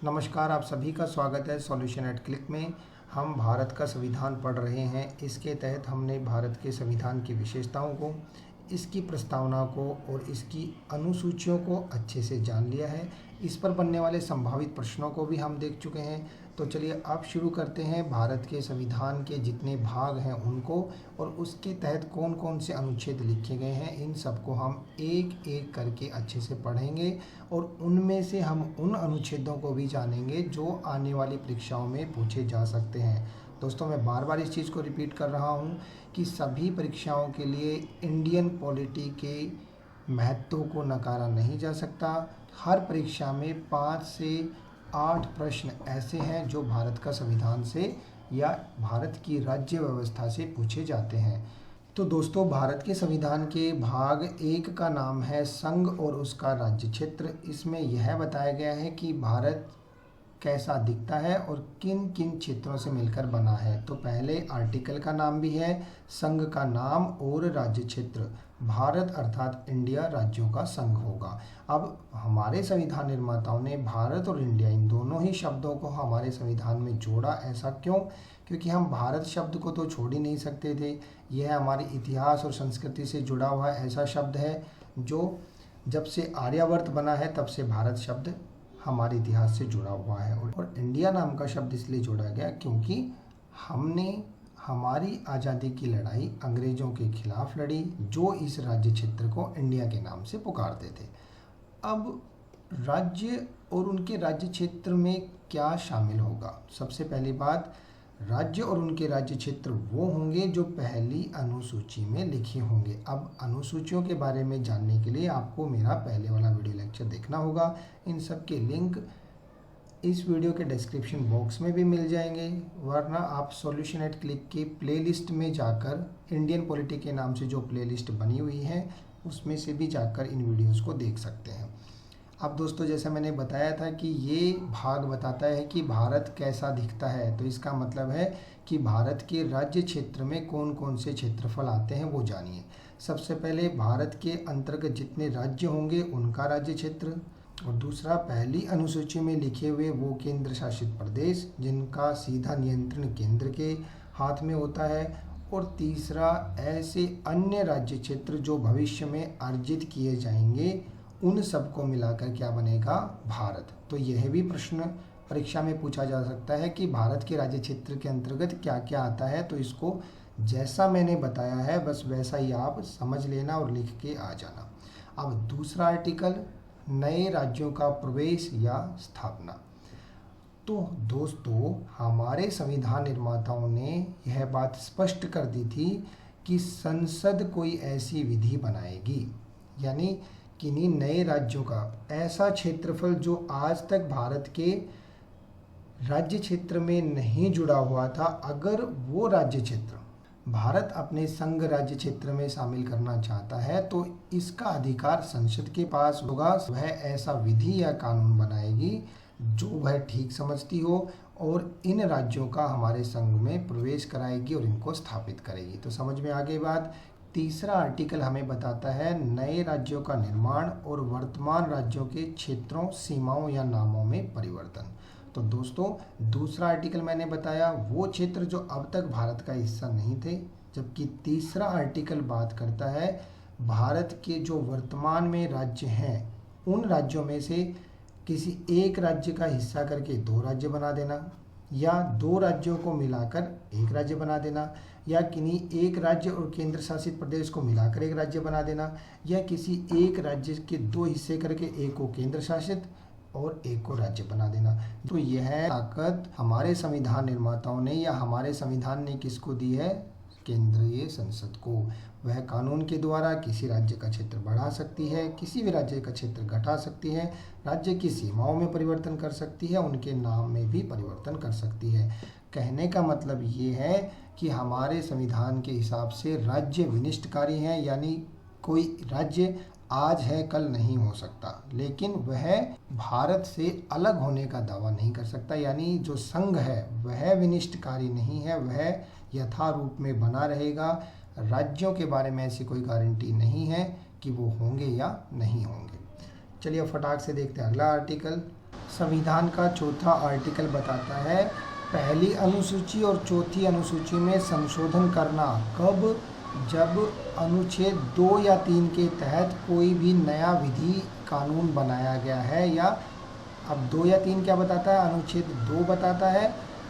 नमस्कार, आप सभी का स्वागत है सॉल्यूशन एट क्लिक में। हम भारत का संविधान पढ़ रहे हैं। इसके तहत हमने भारत के संविधान की विशेषताओं को, इसकी प्रस्तावना को और इसकी अनुसूचियों को अच्छे से जान लिया है। इस पर बनने वाले संभावित प्रश्नों को भी हम देख चुके हैं। तो चलिए अब शुरू करते हैं भारत के संविधान के जितने भाग हैं उनको, और उसके तहत कौन कौन से अनुच्छेद लिखे गए हैं इन सबको हम एक एक करके अच्छे से पढ़ेंगे। और उनमें से हम उन अनुच्छेदों को भी जानेंगे जो आने वाली परीक्षाओं में पूछे जा सकते हैं। दोस्तों, मैं बार बार इस चीज़ को रिपीट कर रहा हूँ कि सभी परीक्षाओं के लिए इंडियन पॉलिटी के महत्व को नकारा नहीं जा सकता। हर परीक्षा में 5 से 8 प्रश्न ऐसे हैं जो भारत का संविधान से या भारत की राज्य व्यवस्था से पूछे जाते हैं। तो दोस्तों, भारत के संविधान के भाग 1 का नाम है संघ और उसका राज्य क्षेत्र। इसमें यह बताया गया है कि भारत कैसा दिखता है और किन किन क्षेत्रों से मिलकर बना है। तो पहले आर्टिकल का नाम भी है संघ का नाम और राज्य क्षेत्र। भारत अर्थात इंडिया राज्यों का संघ होगा। अब हमारे संविधान निर्माताओं ने भारत और इंडिया इन दोनों ही शब्दों को हमारे संविधान में जोड़ा। ऐसा क्यों? क्योंकि हम भारत शब्द को तो छोड़ ही नहीं सकते थे। यह हमारे इतिहास और संस्कृति से जुड़ा हुआ ऐसा शब्द है जो जब से आर्यावर्त बना है तब से भारत शब्द हमारे इतिहास से जुड़ा हुआ है। और इंडिया नाम का शब्द इसलिए जोड़ा गया क्योंकि हमने हमारी आज़ादी की लड़ाई अंग्रेज़ों के खिलाफ लड़ी, जो इस राज्य क्षेत्र को इंडिया के नाम से पुकारते थे। अब राज्य और उनके राज्य क्षेत्र में क्या शामिल होगा? सबसे पहली बात, राज्य और उनके राज्य क्षेत्र वो होंगे जो पहली अनुसूची में लिखे होंगे। अब अनुसूचियों के बारे में जानने के लिए आपको मेरा पहले वाला वीडियो लेक्चर देखना होगा। इन सब के लिंक इस वीडियो के डिस्क्रिप्शन बॉक्स में भी मिल जाएंगे, वरना आप सॉल्यूशन एट क्लिक के प्लेलिस्ट में जाकर इंडियन पॉलिटी के नाम से जो प्लेलिस्ट बनी हुई है उसमें से भी जाकर इन वीडियोज़ को देख सकते हैं। अब दोस्तों, जैसे मैंने बताया था कि ये भाग बताता है कि भारत कैसा दिखता है, तो इसका मतलब है कि भारत के राज्य क्षेत्र में कौन कौन से क्षेत्रफल आते हैं वो जानिए। सबसे पहले भारत के अंतर्गत जितने राज्य होंगे उनका राज्य क्षेत्र, और दूसरा पहली अनुसूची में लिखे हुए वो केंद्र शासित प्रदेश जिनका सीधा नियंत्रण केंद्र के हाथ में होता है, और तीसरा ऐसे अन्य राज्य क्षेत्र जो भविष्य में अर्जित किए जाएंगे, उन सबको मिलाकर क्या बनेगा? भारत। तो यह भी प्रश्न परीक्षा में पूछा जा सकता है कि भारत के राज्य क्षेत्र के अंतर्गत क्या क्या आता है। तो इसको जैसा मैंने बताया है बस वैसा ही आप समझ लेना और लिख के आ जाना। अब दूसरा आर्टिकल, नए राज्यों का प्रवेश या स्थापना। तो दोस्तों, हमारे संविधान निर्माताओं ने यह बात स्पष्ट कर दी थी कि संसद कोई ऐसी विधि बनाएगी, यानी किन्हीं नए राज्यों का ऐसा क्षेत्रफल जो आज तक भारत के राज्य क्षेत्र में नहीं जुड़ा हुआ था, अगर वो राज्य क्षेत्र भारत अपने संघ राज्य क्षेत्र में शामिल करना चाहता है तो इसका अधिकार संसद के पास होगा। वह ऐसा विधि या कानून बनाएगी जो वह ठीक समझती हो और इन राज्यों का हमारे संघ में प्रवेश कराएगी और इनको स्थापित करेगी। तो समझ में आ गई बात। तीसरा आर्टिकल हमें बताता है नए राज्यों का निर्माण और वर्तमान राज्यों के क्षेत्रों, सीमाओं या नामों में परिवर्तन। तो दोस्तों, दूसरा आर्टिकल मैंने बताया वो क्षेत्र जो अब तक भारत का हिस्सा नहीं थे, जबकि तीसरा आर्टिकल बात करता है भारत के जो वर्तमान में राज्य हैं उन राज्यों में से किसी एक राज्य का हिस्सा करके 2 राज्य बना देना, या 2 राज्यों को मिलाकर 1 राज्य बना देना, या किन्हीं एक राज्य और केंद्र शासित प्रदेश को मिलाकर 1 राज्य बना देना, या किसी एक राज्य के 2 हिस्से करके एक को केंद्र शासित और एक को राज्य बना देना। तो यह ताकत हमारे संविधान निर्माताओं ने या हमारे संविधान ने किसको दी है? केंद्रीय संसद को। वह कानून के द्वारा किसी राज्य का क्षेत्र बढ़ा सकती है, किसी भी राज्य का क्षेत्र घटा सकती है, राज्य की सीमाओं में परिवर्तन कर सकती है, उनके नाम में भी परिवर्तन कर सकती है। कहने का मतलब ये है कि हमारे संविधान के हिसाब से राज्य विनिष्टकारी हैं, यानी कोई राज्य आज है कल नहीं हो सकता, लेकिन वह भारत से अलग होने का दावा नहीं कर सकता। यानी जो संघ है वह विनिष्टकारी नहीं है, वह यथारूप में बना रहेगा। राज्यों के बारे में ऐसी कोई गारंटी नहीं है कि वो होंगे या नहीं होंगे। चलिए फटाक से देखते हैं अगला आर्टिकल। संविधान का चौथा आर्टिकल बताता है पहली अनुसूची और चौथी अनुसूची में संशोधन करना कब? जब अनुच्छेद 2 या 3 के तहत कोई भी नया विधि कानून बनाया गया है, या अब 2 या 3 क्या बताता है? अनुच्छेद 2 बताता है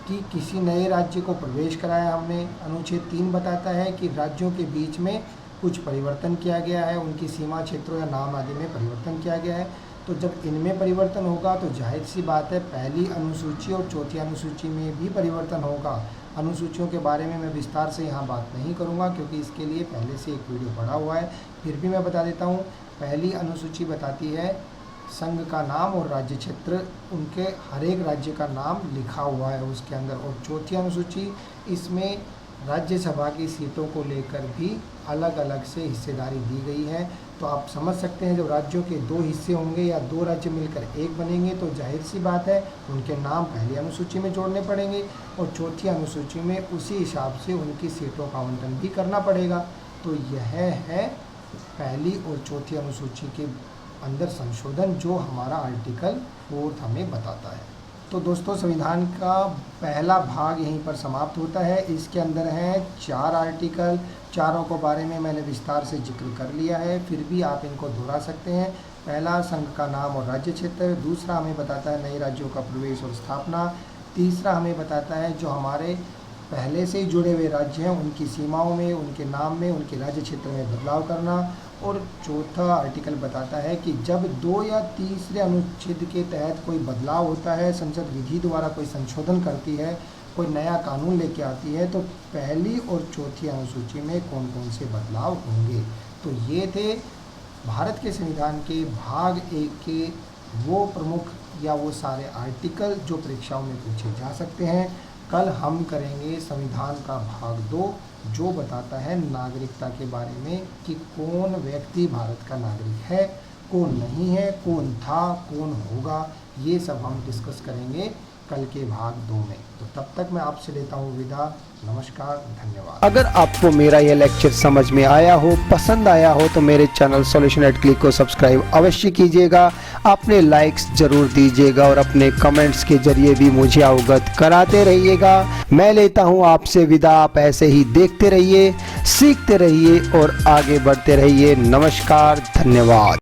कि किसी नए राज्य को प्रवेश कराया हमने। अनुच्छेद 3 बताता है कि राज्यों के बीच में कुछ परिवर्तन किया गया है, उनकी सीमा क्षेत्रों या नाम आदि में परिवर्तन किया गया है। तो जब इनमें परिवर्तन होगा तो जाहिर सी बात है पहली अनुसूची और चौथी अनुसूची में भी परिवर्तन होगा। अनुसूचियों के बारे में मैं विस्तार से यहाँ बात नहीं करूँगा क्योंकि इसके लिए पहले से एक वीडियो पड़ा हुआ है, फिर भी मैं बता देता हूँ। पहली अनुसूची बताती है संघ का नाम और राज्य क्षेत्र, उनके हर एक राज्य का नाम लिखा हुआ है उसके अंदर। और चौथी अनुसूची, इसमें राज्यसभा की सीटों को लेकर भी अलग अलग से हिस्सेदारी दी गई है। तो आप समझ सकते हैं जब राज्यों के 2 हिस्से होंगे या 2 राज्य मिलकर एक बनेंगे तो जाहिर सी बात है उनके नाम पहली अनुसूची में जोड़ने पड़ेंगे और चौथी अनुसूची में उसी हिसाब से उनकी सीटों का आवंटन भी करना पड़ेगा। तो यह है पहली और चौथी अनुसूची के अंदर संशोधन जो हमारा आर्टिकल 4 हमें बताता है। तो दोस्तों संविधान का पहला भाग यहीं पर समाप्त होता है। इसके अंदर हैं 4 आर्टिकल, चारों को बारे में मैंने विस्तार से जिक्र कर लिया है, फिर भी आप इनको दोहरा सकते हैं। पहला संघ का नाम और राज्य क्षेत्र, दूसरा हमें बताता है नए राज्यों का प्रवेश और स्थापना, तीसरा हमें बताता है जो हमारे पहले से ही जुड़े हुए राज्य हैं उनकी सीमाओं में, उनके नाम में, उनके राज्य क्षेत्र में बदलाव करना, और चौथा आर्टिकल बताता है कि जब 2 या तीसरे अनुच्छेद के तहत कोई बदलाव होता है, संसद विधि द्वारा कोई संशोधन करती है, कोई नया कानून लेके आती है, तो पहली और चौथी अनुसूची में कौन कौन से बदलाव होंगे। तो ये थे भारत के संविधान के भाग 1 के वो प्रमुख या वो सारे आर्टिकल जो परीक्षाओं में पूछे जा सकते हैं। कल हम करेंगे संविधान का भाग 2 जो बताता है नागरिकता के बारे में कि कौन व्यक्ति भारत का नागरिक है, कौन नहीं है, कौन था, कौन होगा, ये सब हम डिस्कस करेंगे कल के भाग 2 में। तो तब तक मैं आपसे लेता हूँ विदा। नमस्कार, धन्यवाद। अगर आपको मेरा यह लेक्चर समझ में आया हो, पसंद आया हो तो मेरे चैनल सॉल्यूशन एट क्लिक को सब्सक्राइब अवश्य कीजिएगा, अपने लाइक्स जरूर दीजिएगा और अपने कमेंट्स के जरिए भी मुझे अवगत कराते रहिएगा। मैं लेता हूं आपसे विदा। आप ऐसे ही देखते रहिए, सीखते रहिए और आगे बढ़ते रहिए। नमस्कार, धन्यवाद।